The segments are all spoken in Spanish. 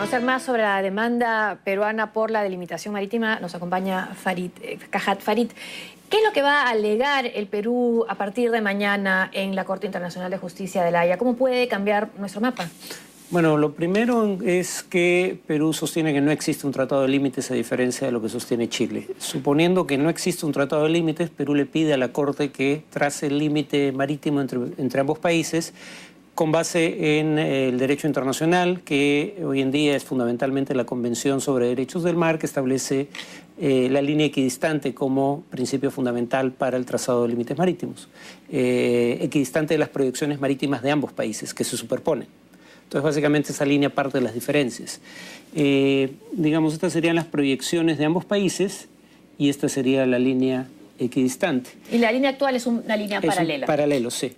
conocer más sobre la demanda peruana por la delimitación marítima, nos acompaña Cajat Farid. ¿Qué es lo que va a alegar el Perú a partir de mañana en la Corte Internacional de Justicia de La Haya? ¿Cómo puede cambiar nuestro mapa? Bueno, lo primero es que Perú sostiene que no existe un tratado de límites a diferencia de lo que sostiene Chile. Suponiendo que no existe un tratado de límites, Perú le pide a la Corte que trace el límite marítimo entre ambos países con base en el derecho internacional, que hoy en día es fundamentalmente la Convención sobre Derechos del Mar, que establece la línea equidistante como principio fundamental para el trazado de límites marítimos. Equidistante de las proyecciones marítimas de ambos países, que se superponen. Entonces, básicamente, esa línea parte de las diferencias. Digamos, estas serían las proyecciones de ambos países y esta sería la línea equidistante. ¿Y la línea actual es una línea paralela? Paralelo, sí.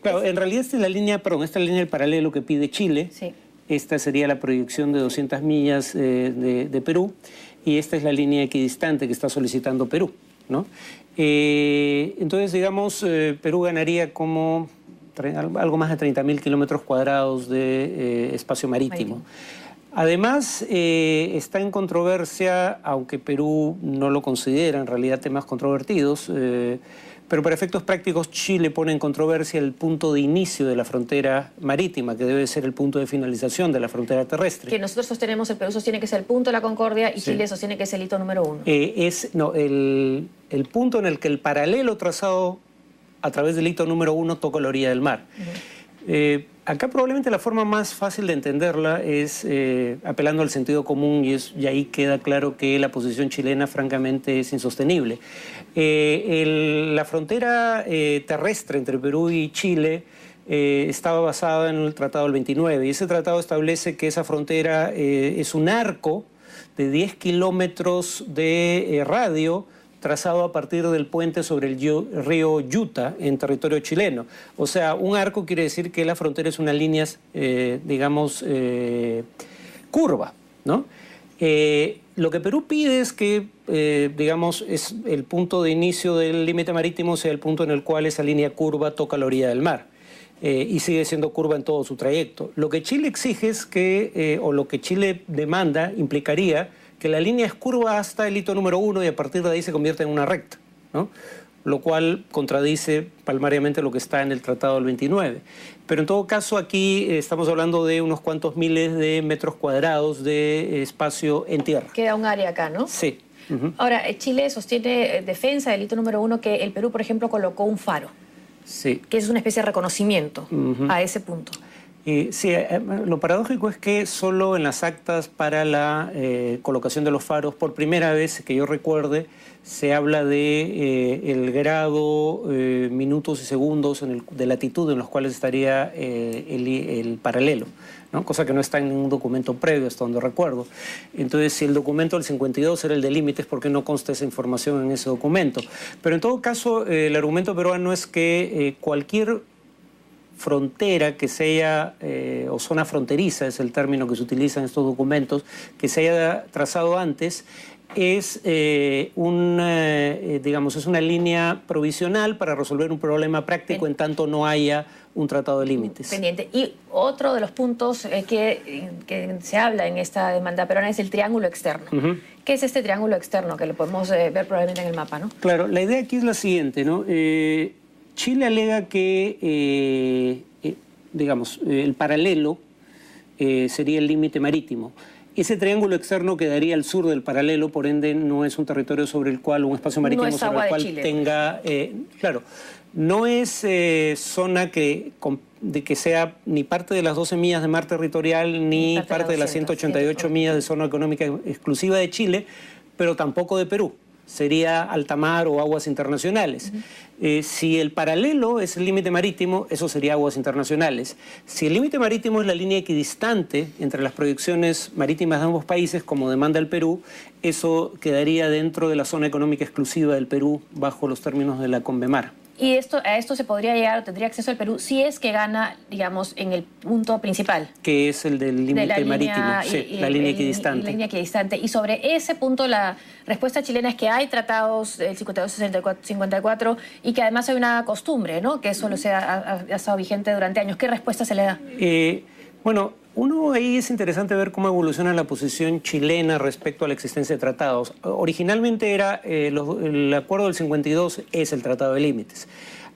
Claro, en realidad esta es la línea, esta es la línea del paralelo que pide Chile. Sí. Esta sería la proyección de 200 millas de Perú y esta es la línea equidistante que está solicitando Perú, ¿no? Entonces, digamos, Perú ganaría como algo más de 30.000 kilómetros cuadrados de espacio marítimo. Además, está en controversia, aunque Perú no lo considera en realidad temas controvertidos, pero para efectos prácticos Chile pone en controversia el punto de inicio de la frontera marítima, que debe ser el punto de finalización de la frontera terrestre. Que nosotros sostenemos, el Perú sostiene que es el punto de la Concordia y sí. Chile sostiene que es el hito número 1. El punto en el que el paralelo trazado a través del hito número 1 toca la orilla del mar. Acá probablemente la forma más fácil de entenderla es apelando al sentido común y ahí queda claro que la posición chilena francamente es insostenible. La frontera terrestre entre Perú y Chile estaba basada en el Tratado del 29 y ese tratado establece que esa frontera es un arco de 10 kilómetros de radio trazado a partir del puente sobre el río Yuta en territorio chileno. O sea, un arco quiere decir que la frontera es una línea, digamos, curva, ¿no? Lo que Perú pide es que, digamos, es el punto de inicio del límite marítimo sea el punto en el cual esa línea curva toca la orilla del mar. Y sigue siendo curva en todo su trayecto. Lo que Chile exige es que, o lo que Chile demanda, implicaría que la línea es curva hasta el hito número 1 y a partir de ahí se convierte en una recta, ¿no? Lo cual contradice palmariamente lo que está en el Tratado del 29. Pero en todo caso aquí estamos hablando de unos cuantos miles de metros cuadrados de espacio en tierra. Queda un área acá, ¿no? Sí. Ahora, Chile sostiene defensa del hito número 1 que el Perú, por ejemplo, colocó un faro. Sí. Que es una especie de reconocimiento a ese punto. Sí, lo paradójico es que solo en las actas para la colocación de los faros, por primera vez que yo recuerde, se habla de el grado, minutos y segundos de latitud en los cuales estaría el paralelo, ¿no? Cosa que no está en ningún documento previo, hasta donde recuerdo. Entonces, si el documento del 52 era el de límites, ¿por qué no consta esa información en ese documento? Pero en todo caso, el argumento peruano es que cualquier frontera que sea, o zona fronteriza, es el término que se utiliza en estos documentos, que se haya trazado antes, es, digamos, es una línea provisional para resolver un problema práctico en tanto no haya un tratado de límites. Pendiente. Y otro de los puntos que se habla en esta demanda peruana es el triángulo externo. ¿Qué es este triángulo externo? Que lo podemos ver probablemente en el mapa, ¿no? Claro, la idea aquí es la siguiente, ¿no? Chile alega que, digamos, el paralelo sería el límite marítimo. Ese triángulo externo quedaría al sur del paralelo, por ende no es un territorio sobre el cual, un espacio marítimo no sobre el cual Chile, tenga... claro, no es zona que sea ni parte de las 12 millas de mar territorial, ni parte de las 188 millas de zona económica exclusiva de Chile, pero tampoco de Perú. Sería alta mar o aguas internacionales. Si el paralelo es el límite marítimo, eso sería aguas internacionales. Si el límite marítimo es la línea equidistante entre las proyecciones marítimas de ambos países, como demanda el Perú, eso quedaría dentro de la zona económica exclusiva del Perú, bajo los términos de la Convemar. Y a esto se podría llegar, o tendría acceso el Perú, si es que gana, digamos, en el punto principal. Que es el del límite marítimo, sí, la línea equidistante. La línea equidistante. Y sobre ese punto, la respuesta chilena es que hay tratados del 52-54 y que además hay una costumbre, ¿no? Que eso ha estado vigente durante años. ¿Qué respuesta se le da? Bueno, Uno ahí es interesante ver cómo evoluciona la posición chilena respecto a la existencia de tratados. Originalmente era, el acuerdo del 52 es el Tratado de Límites.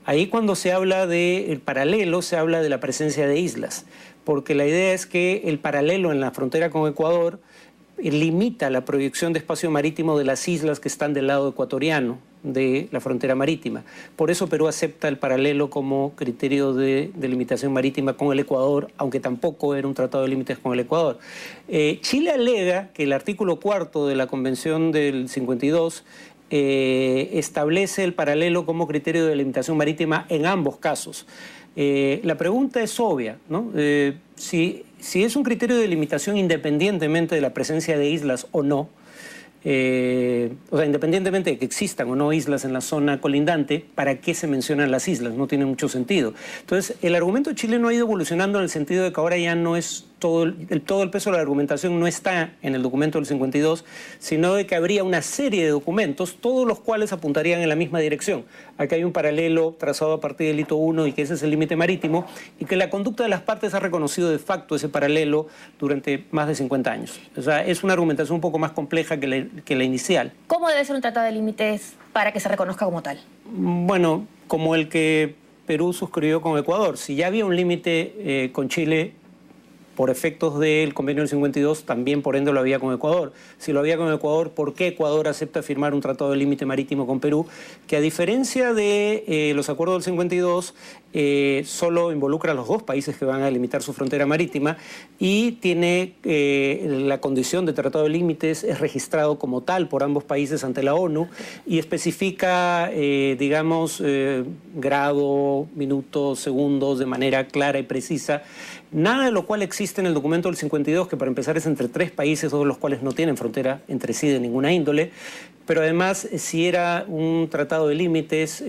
Ahí cuando se habla del paralelo, se habla de la presencia de islas, porque la idea es que el paralelo en la frontera con Ecuador limita la proyección de espacio marítimo de las islas que están del lado ecuatoriano de la frontera marítima. Por eso Perú acepta el paralelo como criterio de delimitación marítima con el Ecuador, aunque tampoco era un tratado de límites con el Ecuador. Chile alega que el artículo 4 de la Convención del 52 establece el paralelo como criterio de delimitación marítima en ambos casos. La pregunta es obvia, ¿no? Si es un criterio de delimitación independientemente de la presencia de islas o no, o sea, independientemente de que existan o no islas en la zona colindante, ¿para qué se mencionan las islas? No tiene mucho sentido. Entonces, el argumento chileno ha ido evolucionando en el sentido de que ahora ya no es todo el peso de la argumentación no está en el documento del 52, sino de que habría una serie de documentos, todos los cuales apuntarían en la misma dirección. Aquí hay un paralelo trazado a partir del hito 1 y que ese es el límite marítimo, y que la conducta de las partes ha reconocido de facto ese paralelo durante más de 50 años. O sea, es una argumentación un poco más compleja que la inicial. ¿Cómo debe ser un tratado de límites para que se reconozca como tal? Bueno, como el que Perú suscribió con Ecuador. Si ya había un límite con Chile, por efectos del convenio del 52, también por ende lo había con Ecuador. Si lo había con Ecuador, ¿por qué Ecuador acepta firmar un tratado de límite marítimo con Perú? Que a diferencia de los acuerdos del 52, solo involucra a los dos países que van a delimitar su frontera marítima y tiene la condición de tratado de límites, es registrado como tal por ambos países ante la ONU y especifica, digamos, grado, minutos, segundos, de manera clara y precisa. Nada de lo cual existe en el documento del 52, que para empezar es entre tres países, todos los cuales no tienen frontera entre sí de ninguna índole, pero además si era un tratado de límites,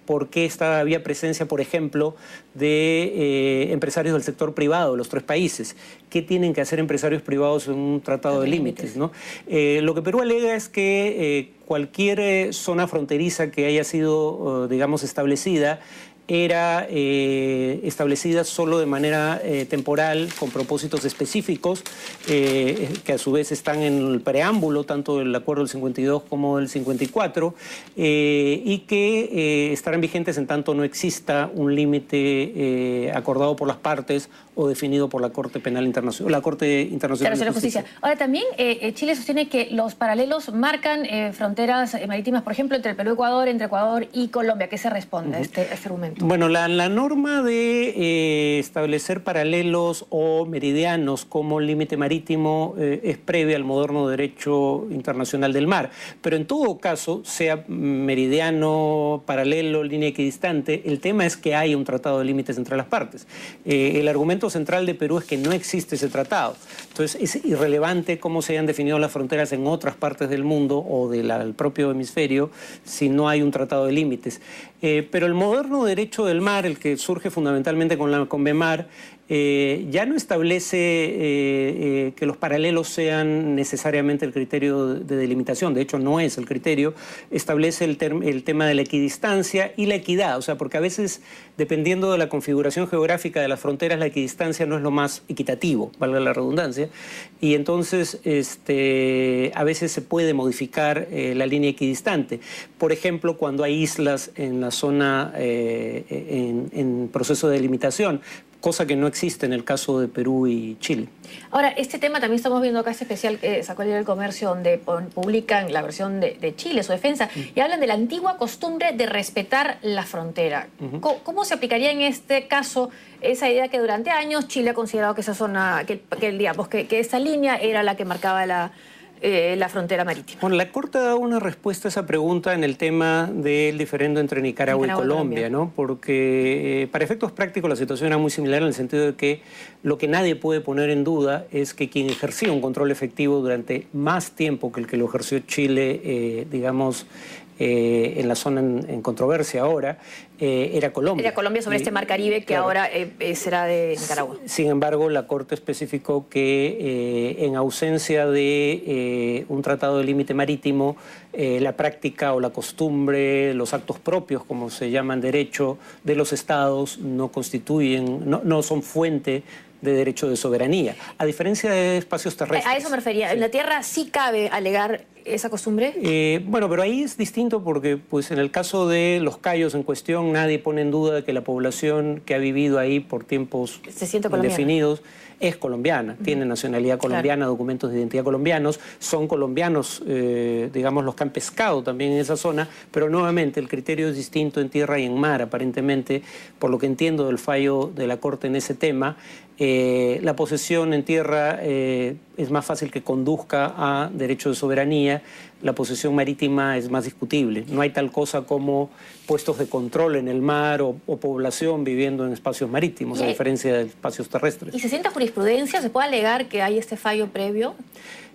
¿por qué había presencia, por ejemplo, de empresarios del sector privado de los tres países? ¿Qué tienen que hacer empresarios privados en un tratado de límites, ¿no? Lo que Perú alega es que cualquier zona fronteriza que haya sido, digamos, establecida, era establecida solo de manera temporal, con propósitos específicos, que a su vez están en el preámbulo, tanto del acuerdo del 52 como del 54, y que estarán vigentes en tanto no exista un límite acordado por las partes o definido por la Corte Penal Internacional, la Corte Internacional de Justicia. Ahora, también Chile sostiene que los paralelos marcan fronteras marítimas, por ejemplo, entre el Perú y Ecuador, entre Ecuador y Colombia. ¿Qué se responde a este argumento? Bueno, la norma de establecer paralelos o meridianos como límite marítimo es previa al moderno derecho internacional del mar. Pero en todo caso, sea meridiano, paralelo, línea equidistante, el tema es que hay un tratado de límites entre las partes. El argumento central de Perú es que no existe ese tratado. Entonces, es irrelevante cómo se hayan definido las fronteras en otras partes del mundo o del propio hemisferio si no hay un tratado de límites. Pero el moderno derecho del mar, el que surge fundamentalmente con la CONVEMAR, ya no establece que los paralelos sean necesariamente el criterio de delimitación. De hecho, no es el criterio. Establece el tema de la equidistancia y la equidad. O sea, porque a veces, dependiendo de la configuración geográfica de las fronteras, la equidistancia no es lo más equitativo, valga la redundancia. Y entonces, a veces se puede modificar la línea equidistante. Por ejemplo, cuando hay islas en la zona en proceso de delimitación, cosa que no existe en el caso de Perú y Chile. Ahora, este tema también estamos viendo acá, este especial que sacó el Diario del Comercio, donde publican la versión de Chile, su defensa, y hablan de la antigua costumbre de respetar la frontera. ¿Cómo se aplicaría en este caso esa idea que durante años Chile ha considerado que esa zona, digamos, que esa línea era la que marcaba la frontera marítima? Bueno, la Corte ha dado una respuesta a esa pregunta en el tema del diferendo entre Nicaragua y Colombia, ¿no? Porque para efectos prácticos la situación era muy similar en el sentido de que lo que nadie puede poner en duda es que quien ejercía un control efectivo durante más tiempo que el que lo ejerció Chile, digamos, en la zona en controversia ahora, era Colombia. Era Colombia sobre este mar Caribe que claro, ahora será de Nicaragua. Sin embargo, la Corte especificó que en ausencia de un tratado de límite marítimo, la práctica o la costumbre, los actos propios, como se llaman derecho, de los estados no constituyen, no son fuente de derecho de soberanía, a diferencia de espacios terrestres. A eso me refería. ¿En la tierra sí cabe alegar esa costumbre? Bueno, pero ahí es distinto porque pues, en el caso de los cayos en cuestión, nadie pone en duda que la población que ha vivido ahí por tiempos indefinidos es colombiana, tiene nacionalidad colombiana, claro, documentos de identidad colombianos, son colombianos, digamos, los que han pescado también en esa zona, pero nuevamente el criterio es distinto en tierra y en mar, aparentemente, por lo que entiendo del fallo de la Corte en ese tema. La posesión en tierra es más fácil que conduzca a derecho de soberanía, la posesión marítima es más discutible. No hay tal cosa como puestos de control en el mar o población viviendo en espacios marítimos, a diferencia de espacios terrestres. ¿Y se siente jurisprudencia? ¿Se puede alegar que hay este fallo previo?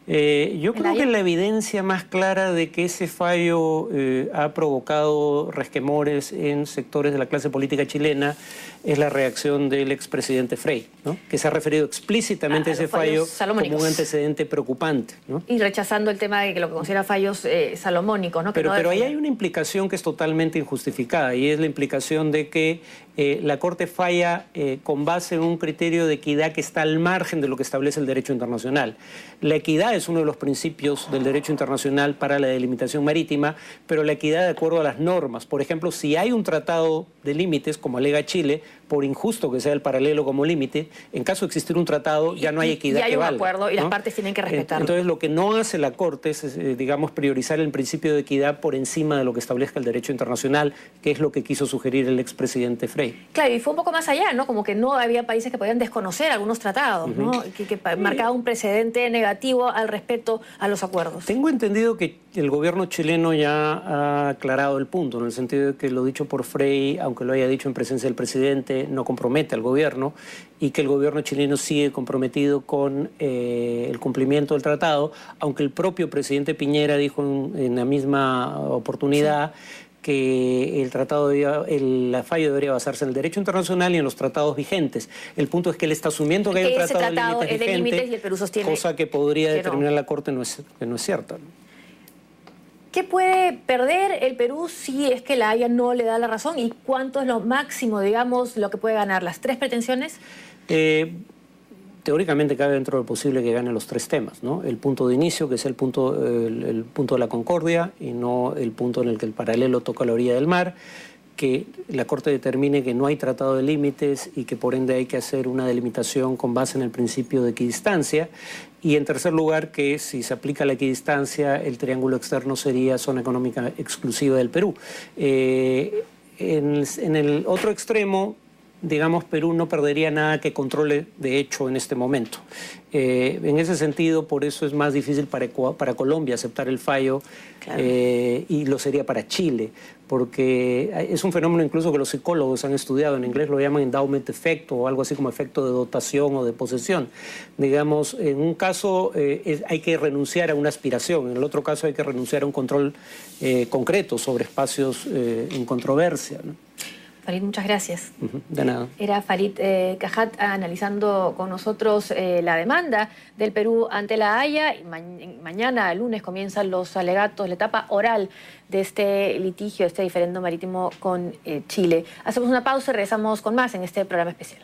Yo creo que la evidencia más clara de que ese fallo ha provocado resquemores en sectores de la clase política chilena es la reacción del expresidente Frei, ¿no? Que se ha referido explícitamente a ese fallo como un antecedente preocupante, ¿no? Y rechazando el tema de que lo que considera fallos salomónicos, ¿no? Pero ahí hay una implicación que es totalmente injustificada y es la implicación de que la Corte falla con base en un criterio de equidad que está al margen de lo que establece el derecho internacional. La equidad es uno de los principios del derecho internacional para la delimitación marítima, pero la equidad de acuerdo a las normas. Por ejemplo, si hay un tratado de límites, como alega Chile, por injusto que sea el paralelo como límite, en caso de existir un tratado ya no hay equidad que valga. Y hay un acuerdo y las partes tienen que respetarlo. Entonces lo que no hace la Corte es, digamos, priorizar el principio de equidad por encima de lo que establezca el derecho internacional, que es lo que quiso sugerir el expresidente Frei. Claro, y fue un poco más allá, ¿no? Como que no había países que podían desconocer algunos tratados, ¿no? Que marcaba un precedente negativo al respeto a los acuerdos. Tengo entendido que el gobierno chileno ya ha aclarado el punto, en el sentido de que lo dicho por Frei, aunque lo haya dicho en presencia del presidente, no compromete al gobierno y que el gobierno chileno sigue comprometido con el cumplimiento del tratado, aunque el propio presidente Piñera dijo en la misma oportunidad que el fallo debería basarse en el derecho internacional y en los tratados vigentes. El punto es que él está asumiendo que hay un tratado de límites y el Perú sostiene cosa que podría determinar la Corte que no es cierta, ¿no? ¿Qué puede perder el Perú si es que la Haya no le da la razón? ¿Y cuánto es lo máximo, digamos, lo que puede ganar? ¿Las 3 pretensiones? Teóricamente cabe dentro de lo posible que gane los 3 temas, ¿no? El punto de inicio, que es el punto de la concordia, y no el punto en el que el paralelo toca la orilla del mar, que la Corte determine que no hay tratado de límites y que por ende hay que hacer una delimitación con base en el principio de equidistancia. Y en tercer lugar, que si se aplica la equidistancia, el triángulo externo sería zona económica exclusiva del Perú. En el otro extremo, digamos, Perú no perdería nada que controle de hecho en este momento. En ese sentido, por eso es más difícil para Colombia aceptar el fallo, claro, y lo sería para Chile, porque es un fenómeno incluso que los psicólogos han estudiado, en inglés lo llaman endowment effect o algo así como efecto de dotación o de posesión. Digamos, en un caso hay que renunciar a una aspiración, en el otro caso hay que renunciar a un control concreto sobre espacios en controversia, ¿no? Farid, muchas gracias. De nada. Era Farid Cajat analizando con nosotros la demanda del Perú ante la Haya. Y mañana, el lunes, comienzan los alegatos, la etapa oral de este litigio, este diferendo marítimo con Chile. Hacemos una pausa y regresamos con más en este programa especial.